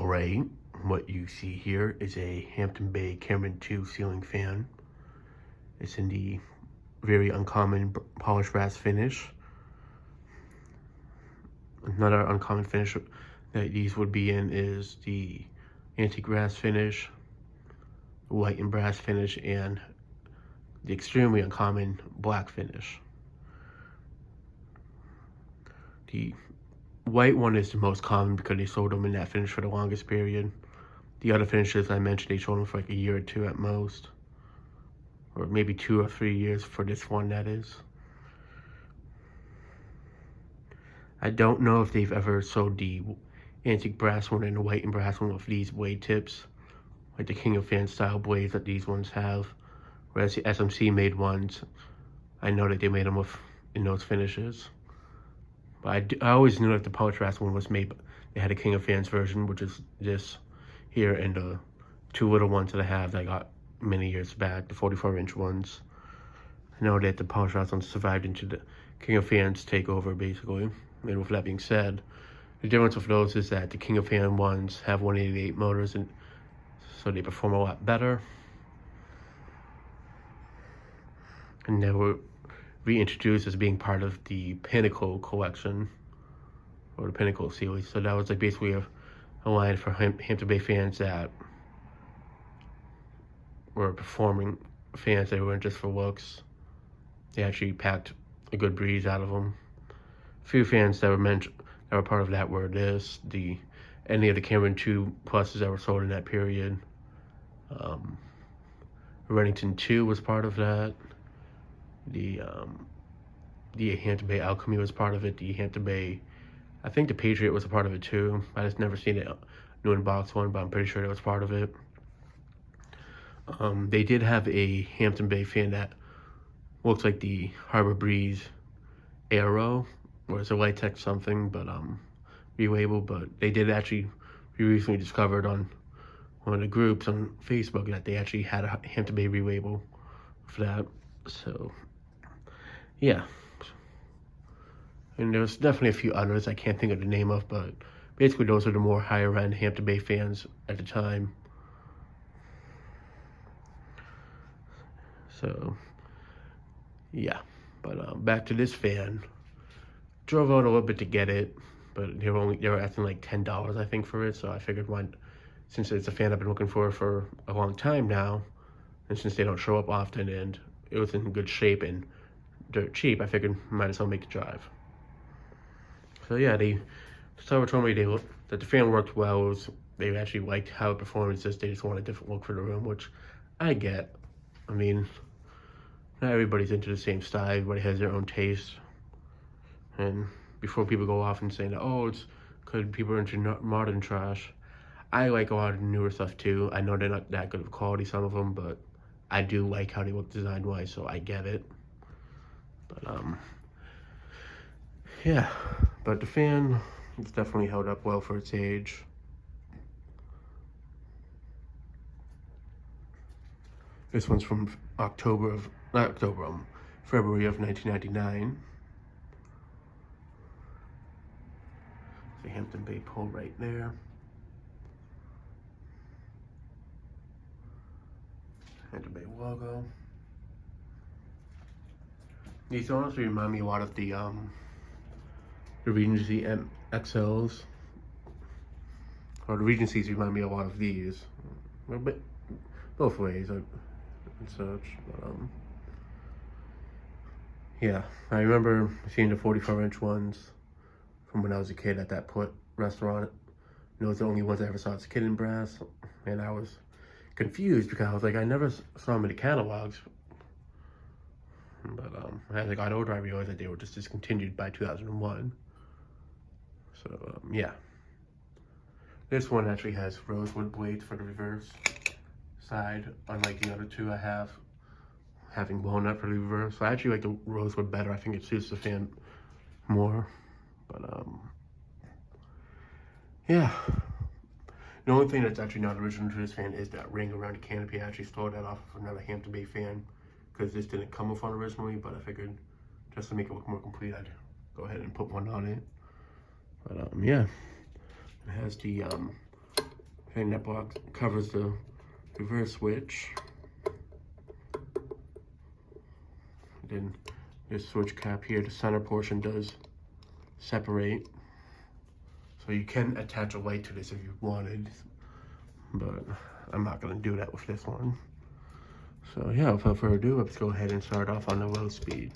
right, what you see here is a Hampton Bay Cameron 2 ceiling fan. It's in the very uncommon polished brass finish. Another uncommon finish that these would be in is the antique brass finish, white and brass finish, and the extremely uncommon black finish. The white one is the most common because they sold them in that finish for the longest period. The other finishes I mentioned, they sold them for like a year or two at most. Or maybe 2 or 3 years for this one, that is. I don't know if they've ever sold the antique brass one and the white and brass one with these blade tips, like the King of Fan style blades that these ones have. Whereas the SMC made ones, I know that they made them with in those finishes. But I always knew that the polished brass one was made. They had a King of Fans version, which is this here, and the 2 little ones that I have that I got many years back, the 44-inch ones. I know that the polished brass ones survived into the King of Fans takeover, basically. And with that being said, the difference with those is that the King of Fan ones have 188 motors, and so they perform a lot better. And they were reintroduced as being part of the Pinnacle collection, or the Pinnacle series. So that was like basically a line for Hampton Bay fans that were performing fans. They weren't just for looks. They actually packed a good breeze out of them. A few fans that were part of that were any of the Cameron 2 pluses that were sold in that period. Remington 2 was part of that. The Hampton Bay Alchemy was part of it. The Hampton Bay, I think the Patriot was a part of it too. I just never seen it new in box one, but I'm pretty sure it was part of it. They did have a Hampton Bay fan that looks like the Harbor Breeze Arrow, or it's a Litex something, but relabeled. But they did actually, we recently discovered on one of the groups on Facebook that they actually had a Hampton Bay relabel for that. So yeah, and there's definitely a few others I can't think of the name of, but basically those are the more higher end Hampton Bay fans at the time. So yeah, but back to this fan. Drove out a little bit to get it, but they were asking like $10 I think for it. So I figured, since it's a fan I've been looking for a long time now, and since they don't show up often and it was in good shape and dirt cheap, I figured might as well make the drive. So yeah, someone told me that the fan worked well. They actually liked how it performed. It's just they just want a different look for the room, which I get. I mean, not everybody's into the same style. Everybody has their own taste. And before people go off and saying, oh, it's because people are into modern trash, I like a lot of the newer stuff too. I know they're not that good of quality, some of them, but I do like how they look design-wise, so I get it. But yeah, but the fan, it's definitely held up well for its age. This one's from February of 1999. The Hampton Bay pole right there. Hampton Bay logo. These honestly remind me a lot of the Regency XLs. Or the Regencies remind me a lot of these. But both ways and such. But, yeah, I remember seeing the 44-inch ones from when I was a kid at that restaurant. And those are the only ones I ever saw as a kid in brass. And I was confused because I was like, I never saw them in the catalogs. But as I got older, I realized that they were just discontinued by 2001. So yeah, this one actually has rosewood blades for the reverse side, unlike the other two I have having walnut for the reverse. So I actually like the rosewood better. I think it suits the fan more. But yeah, the only thing that's actually not original to this fan is that ring around the canopy. I actually stole that off of another Hampton Bay fan because this didn't come with one originally, but I figured just to make it look more complete, I'd go ahead and put one on it. But yeah, it has the And that block covers the reverse switch. Then this switch cap here, the center portion does separate. So you can attach a light to this if you wanted, but I'm not gonna do that with this one. So yeah, without further ado, let's go ahead and start off on the low speed.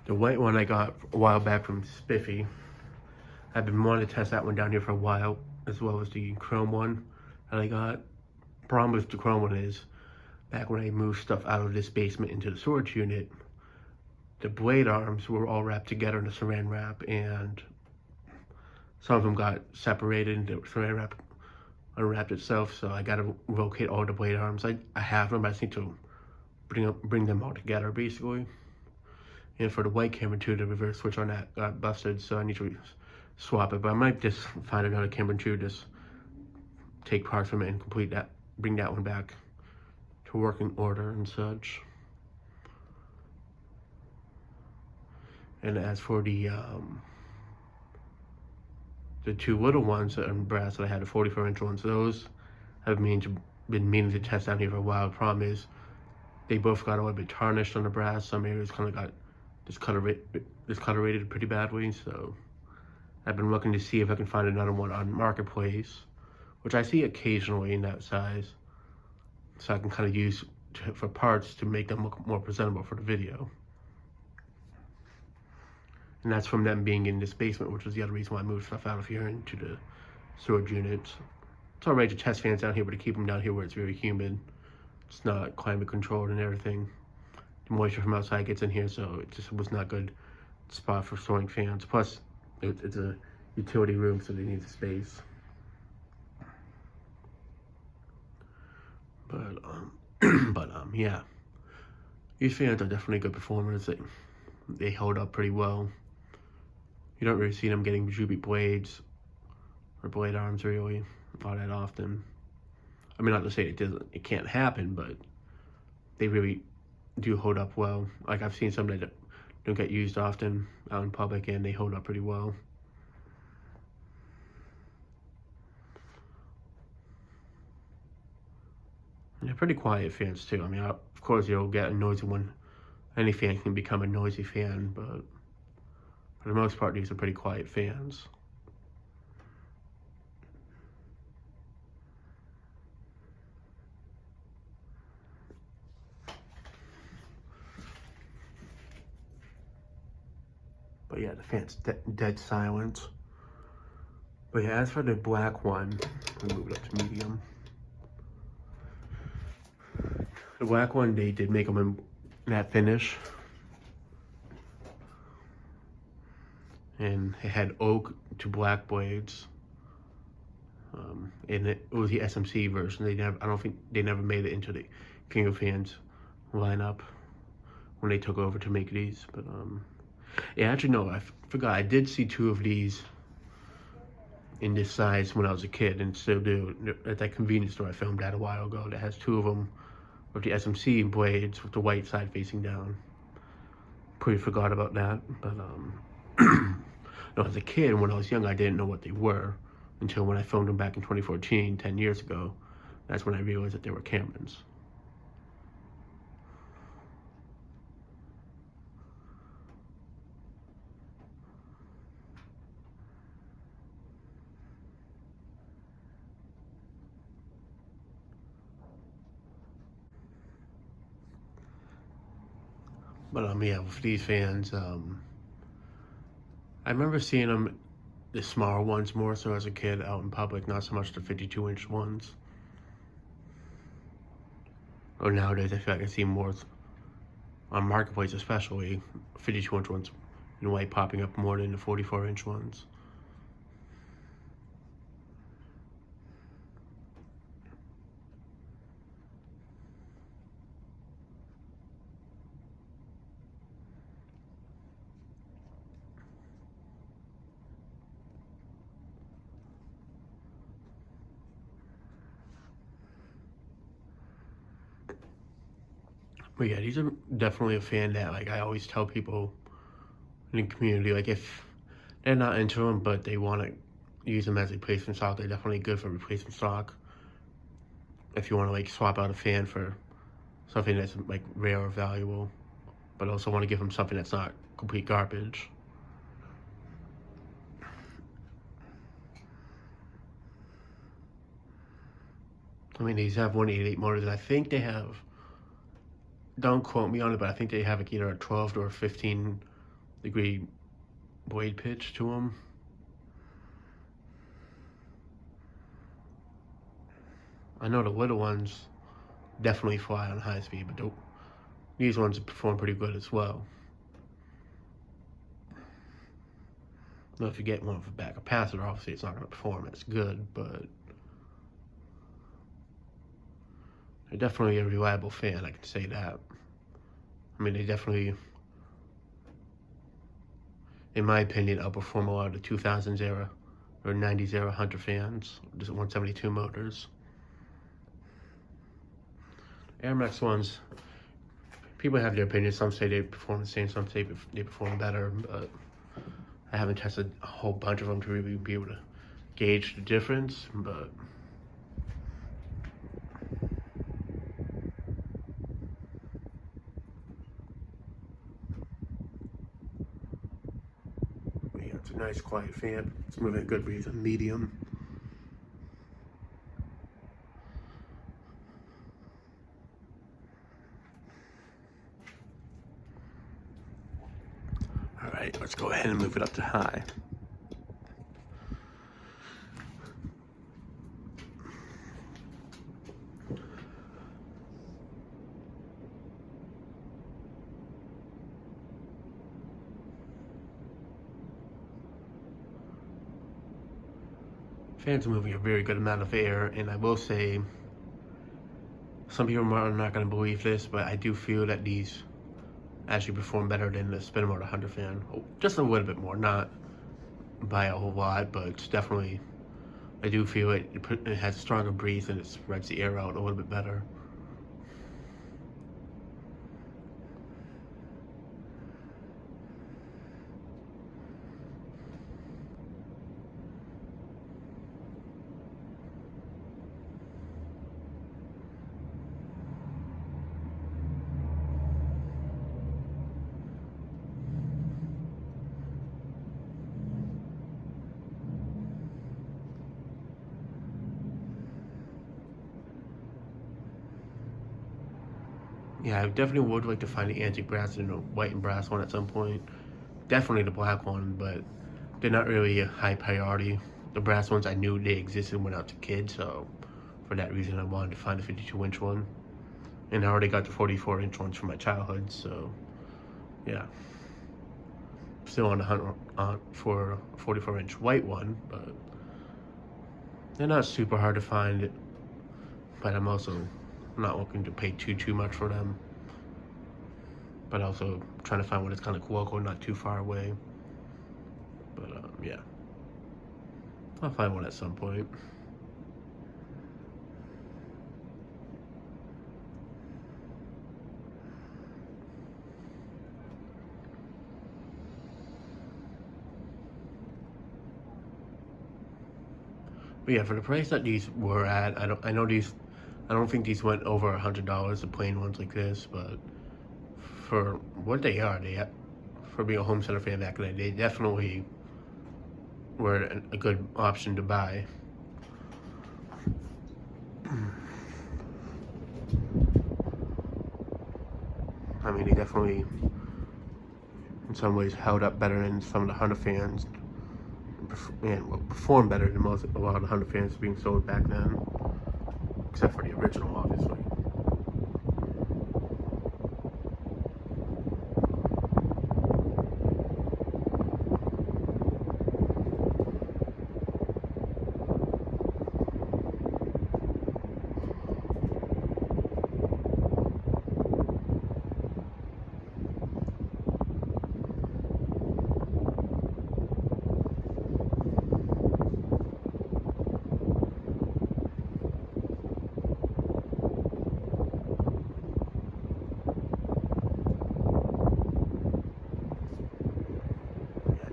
The white one I got a while back from Spiffy. I've been wanting to test that one down here for a while, as well as the chrome one that I got. Problem with the chrome one is, back when I moved stuff out of this basement into the storage unit, the blade arms were all wrapped together in the saran wrap, and some of them got separated and the saran wrap unwrapped itself, so I gotta locate all the blade arms. I have them, but I just need to bring them all together, basically. And for the white camera too, the reverse switch on that got busted, so I need to swap it. But I might just find another camera too, just take parts from it and complete that, bring that one back to working order and such. And as for the two little ones in brass that I had, the 44-inch ones, those have been meaning to test down here for a while. The problem is they both got a little bit tarnished on the brass. Some areas kind of got discolorated pretty badly, so I've been looking to see if I can find another one on Marketplace, which I see occasionally in that size, so I can kind of use for parts to make them look more presentable for the video. And that's from them being in this basement, which was the other reason why I moved stuff out of here into the storage units. It's all right to test fans down here, but to keep them down here where it's very humid. It's not climate controlled and everything. The moisture from outside gets in here, so it just was not a good spot for storing fans. Plus, it's a utility room, so they need the space. But yeah, these fans are definitely good performers. They hold up pretty well. You don't really see them getting droopy blades or blade arms really all that often. I mean, not to say it can't happen, but they really do hold up well. Like, I've seen some that don't get used often out in public, and they hold up pretty well. And they're pretty quiet fans too. I mean, of course you'll get a noisy one. Any fan can become a noisy fan, but for the most part, these are pretty quiet fans. But yeah, the fan's dead silent. But yeah, as for the black one, I'll move it up to medium. The black one, they did make them in that finish. And it had oak to black blades. And it was the SMC version. I don't think they never made it into the King of Fans lineup when they took over to make these. But yeah, actually no, I forgot. I did see two of these in this size when I was a kid, and still do, at that convenience store I filmed at a while ago. That has two of them with the SMC blades with the white side facing down. Pretty forgot about that, but no, as a kid, when I was young, I didn't know what they were until when I filmed them back in 2014, 10 years ago. That's when I realized that they were Camerons. But yeah, with these fans, I remember seeing them, the smaller ones more so as a kid out in public, not so much the 52-inch ones. Or nowadays, I feel like I see more on Marketplace, especially 52-inch ones in white popping up more than the 44-inch ones. But yeah, these are definitely a fan that, like, I always tell people in the community, like, if they're not into them, but they want to use them as replacement stock. They're definitely good for replacement stock. If you want to like swap out a fan for something that's like rare or valuable, but also want to give them something that's not complete garbage. I mean, these have 188 motors, and I think they have, don't quote me on it, but I think they have like either a 12 or a 15-degree blade pitch to them. I know the little ones definitely fly on high speed, but these ones perform pretty good as well. Now, if you get one with a back capacitor, obviously it's not going to perform as good, but they're definitely a reliable fan, I can say that. I mean, they definitely, in my opinion, outperform a lot of the 2000s era or 90s era Hunter fans, just 172 motors. Air Max ones, people have their opinions. Some say they perform the same, some say they perform better, but I haven't tested a whole bunch of them to really be able to gauge the difference, but yeah, it's a nice quiet fan. It's moving at good breeze, a medium. All right, let's go ahead and move it up to high. Fans are moving a very good amount of air, and I will say, some people are not going to believe this, but I do feel that these actually perform better than the spin motor Hunter fan. Just a little bit more, not by a whole lot, but it's definitely, I do feel it has a stronger breeze and it spreads the air out a little bit better. Yeah, I definitely would like to find the antique brass and the white and brass one at some point. Definitely the black one, but they're not really a high priority. The brass ones I knew they existed when I was a kid, so for that reason I wanted to find a 52-inch one. And I already got the 44-inch ones from my childhood, so yeah. Still on the hunt for a 44-inch white one, but they're not super hard to find. But I'm also not looking to pay too much for them. But also trying to find one that's kind of local, not too far away. But yeah, I'll find one at some point. But yeah, for the price that these were at, I don't think these went over $100, the plain ones like this, but for what they are, for being a home center fan back then, they definitely were a good option to buy. I mean, they definitely, in some ways, held up better than some of the Hunter fans, and performed better than a lot of the Hunter fans being sold back then, except for the original, obviously.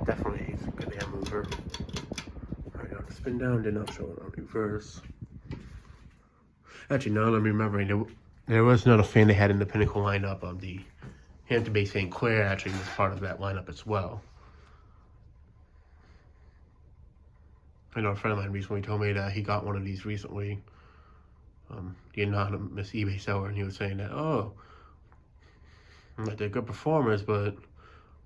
Definitely Good hand mover. Alright, now the spin down did not show it on reverse. Actually, now I'm remembering, there was another fan they had in the Pinnacle lineup. The Hampton Bay St. Clair actually was part of that lineup as well. I know a friend of mine recently told me that he got one of these recently. The anonymous eBay seller, and he was saying that, oh, like they're good performers, but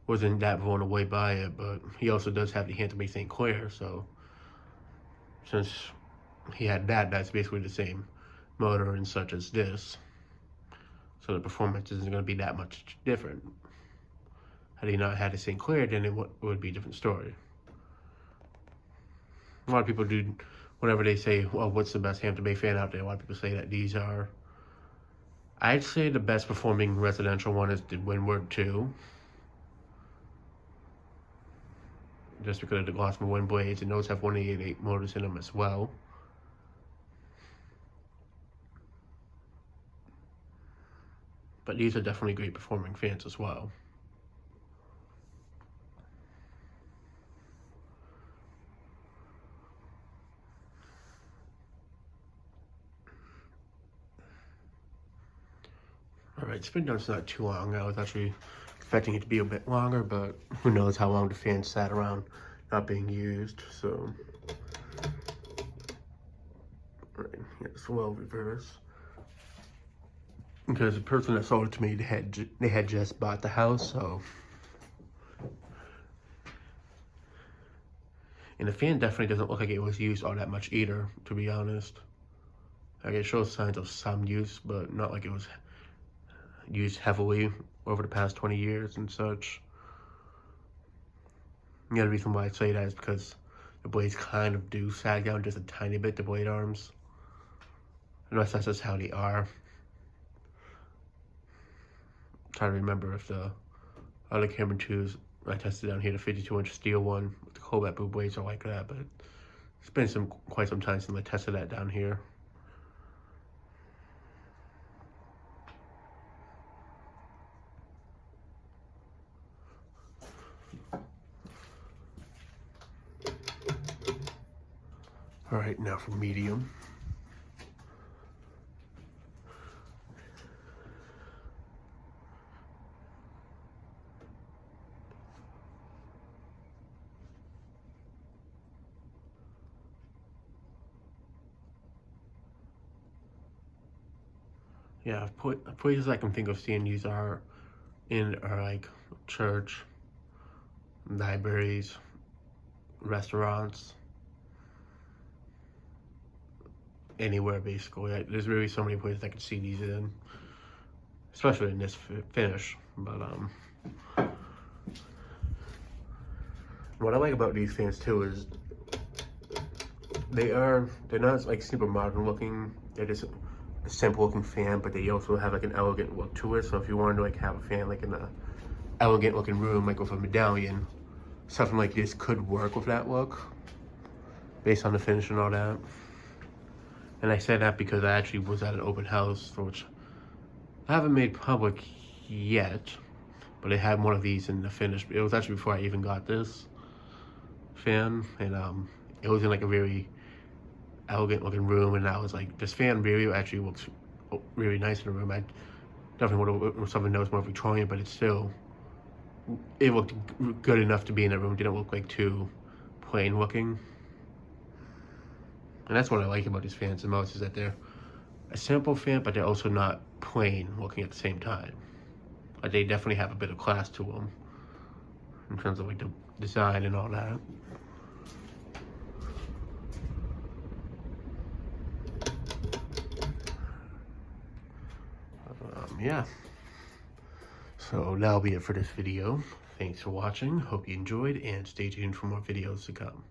wasn't that blown away by it. But he also does have the Hampton Bay St. Clair, so since he had that, that's basically the same motor and such as this. So the performance isn't going to be that much different. Had he not had a St. Clair, then it would be a different story. A lot of people do, whenever they say, well, what's the best Hampton Bay fan out there? A lot of people say that these are. I'd say the best performing residential one is the Windward 2. Just because of the Glossman wind blades, and those have 188 motors in them as well. But these are definitely great performing fans as well. Alright, spin down's not too long. I was actually expecting it to be a bit longer, but who knows how long the fan sat around not being used, so. Alright, here's well reverse. Because the person that sold it to me, they had just bought the house, so. And the fan definitely doesn't look like it was used all that much either, to be honest. Like it shows signs of some use, but not like it was used heavily over the past 20 years and such. The other reason why I say that is because the blades kind of do sag down just a tiny bit, the blade arms. Unless that's just how they are. I'm trying to remember if the other Cameron 2s I tested down here, the 52-inch steel one with the cobalt blue blades are like that, but it's been quite some time since I tested that down here. All right, now for medium. Yeah, places I can think of seeing these are like church, libraries, restaurants, anywhere basically. There's really so many places I could see these in, especially in this finish. But what I like about these fans too is they're not like super modern looking. They're just a simple looking fan, but they also have like an elegant look to it. So if you wanted to like have a fan like in a elegant looking room, like with a medallion, something like this could work with that look based on the finish and all that. And I say that because I actually was at an open house, which I haven't made public yet, but they had one of these in the finish. It was actually before I even got this fan, and it was in like a very elegant looking room, and I was like, this fan really actually looks really nice in the room. I definitely would have something that was more Victorian, but it looked good enough to be in that room. It didn't look like too plain looking. And that's what I like about these fans the most, is that they're a simple fan, but they're also not plain looking at the same time. Like they definitely have a bit of class to them in terms of like the design and all that. Yeah. So that'll be it for this video. Thanks for watching. Hope you enjoyed, and stay tuned for more videos to come.